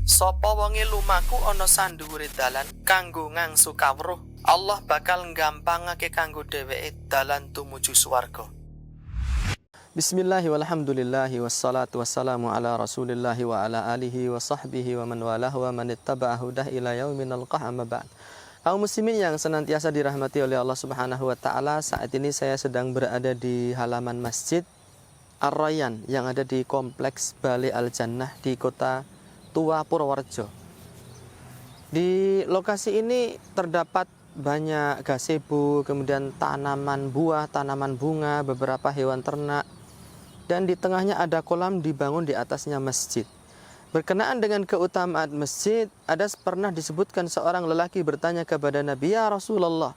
Sapa wonge lumaku ana sandhuwure dalan kanggo ngangsu kawruh, Allah bakal nggampangake kanggo dheweke dalan tumuju swarga. Bismillahi walhamdulillahi wassalatu wassalamu ala rasulillahi wa ala alihi wa sahbihi wa man walah wa man ittaba'a hudah ila yaumin nalqah amma ba'd. Kaum muslimin yang senantiasa dirahmati oleh Allah Subhanahu wa taala, saat ini saya sedang berada di halaman Masjid Ar-Rayyan yang ada di Kompleks Bale Al-Jannah di Kota Tua Purworejo. Di lokasi ini terdapat banyak gazebo, kemudian tanaman buah, tanaman bunga, beberapa hewan ternak, dan di tengahnya ada kolam dibangun di atasnya masjid. Berkenaan dengan keutamaan masjid, ada pernah disebutkan seorang lelaki bertanya kepada Nabi, "Ya Rasulullah,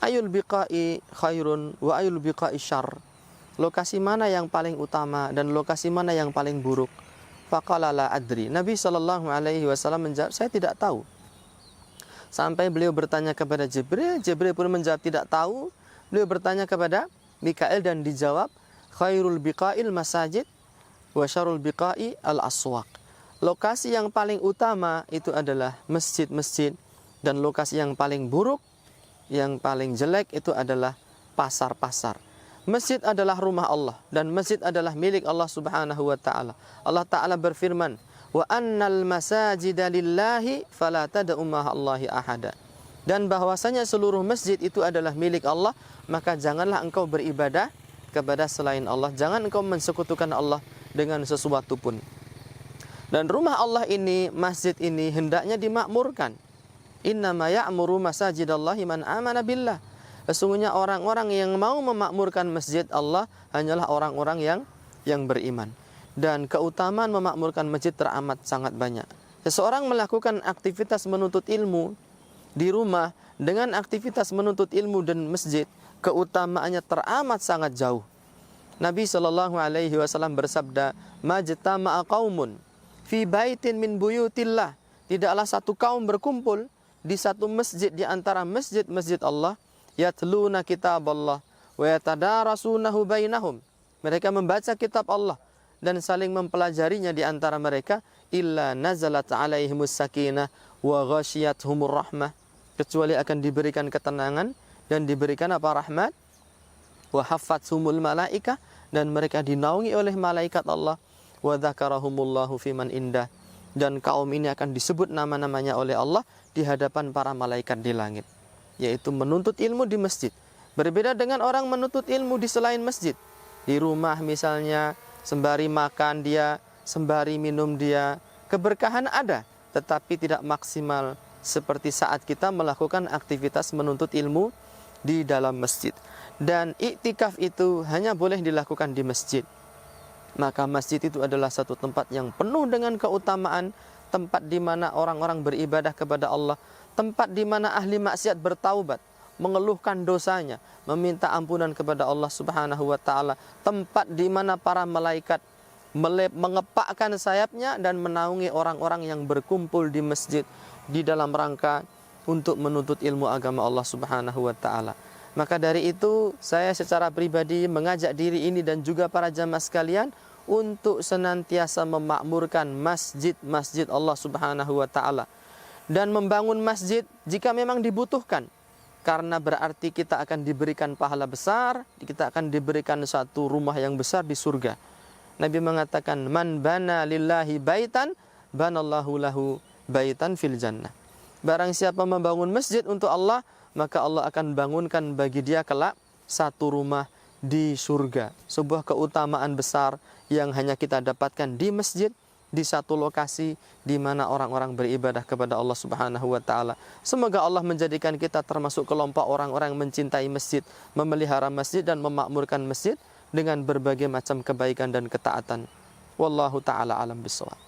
ayul biqa'i khairun wa ayul biqa'i syarr?" Lokasi mana yang paling utama dan lokasi mana yang paling buruk? Faqala la adri. Nabi SAW menjawab, "Saya tidak tahu." Sampai beliau bertanya kepada Jibril, Jibril pun menjawab tidak tahu. Beliau bertanya kepada Mikail dan dijawab, "Khairul biqa'il masajid wa syarrul biqa'i al-aswaq." Lokasi yang paling utama itu adalah masjid-masjid, dan lokasi yang paling buruk, yang paling jelek itu adalah pasar-pasar. Masjid adalah rumah Allah dan masjid adalah milik Allah Subhanahu wa taala. Allah taala berfirman, "Wa annal masajida lillahi fala tad'u ma'allahi ahada." Dan bahwasanya seluruh masjid itu adalah milik Allah, maka janganlah engkau beribadah kepada selain Allah. Jangan engkau mensekutukan Allah dengan sesuatu pun. Dan rumah Allah ini, masjid ini hendaknya dimakmurkan. Innama ya'muru masajidallahi man amana billah. Sesungguhnya orang-orang yang mau memakmurkan masjid Allah hanyalah orang-orang yang beriman. Dan keutamaan memakmurkan masjid teramat sangat banyak. Seseorang melakukan aktivitas menuntut ilmu di rumah dengan aktivitas menuntut ilmu dan masjid, keutamaannya teramat sangat jauh. Nabi SAW bersabda, "Majtama'a qaumun fi baitin min buyutillah." Tidaklah satu kaum berkumpul di satu masjid di antara masjid-masjid Allah, yatluna kitab Allah wa yatadarasunahu bainahum. Mereka membaca kitab Allah dan saling mempelajarinya di antara mereka, illa nazalat alaihimus sakinah wa ghasyiyatuhumur rahmah. Kecuali akan diberikan ketenangan dan diberikan apa? Rahmat. Wa haffathumul malaikah, dan mereka dinaungi oleh malaikat Allah. Wa dzakarahumullahu fiman indah, dan kaum ini akan disebut nama-namanya oleh Allah di hadapan para malaikat di langit, yaitu menuntut ilmu di masjid. Berbeda dengan orang menuntut ilmu di selain masjid. Di rumah misalnya, sembari makan dia, sembari minum dia, keberkahan ada, tetapi tidak maksimal seperti saat kita melakukan aktivitas menuntut ilmu di dalam masjid. Dan iktikaf itu hanya boleh dilakukan di masjid. Maka masjid itu adalah satu tempat yang penuh dengan keutamaan, tempat di mana orang-orang beribadah kepada Allah, tempat di mana ahli maksiat bertaubat, mengeluhkan dosanya, meminta ampunan kepada Allah Subhanahu wa taala, tempat di mana para malaikat mengepakkan sayapnya dan menaungi orang-orang yang berkumpul di masjid di dalam rangka untuk menuntut ilmu agama Allah Subhanahu wa taala. Maka dari itu saya secara pribadi mengajak diri ini dan juga para jamaah sekalian untuk senantiasa memakmurkan masjid-masjid Allah Subhanahu wa taala dan membangun masjid jika memang dibutuhkan, karena berarti kita akan diberikan pahala besar, kita akan diberikan satu rumah yang besar di surga. Nabi mengatakan, "Man bana lillahi baitan banallahu lahu baitan fil jannah." Barang siapa membangun masjid untuk Allah, maka Allah akan bangunkan bagi dia kelak satu rumah di surga. Sebuah keutamaan besar yang hanya kita dapatkan di masjid, di satu lokasi di mana orang-orang beribadah kepada Allah Subhanahu wa taala. Semoga Allah menjadikan kita termasuk kelompok orang-orang yang mencintai masjid, memelihara masjid dan memakmurkan masjid dengan berbagai macam kebaikan dan ketaatan. Wallahu taala alam bissawab.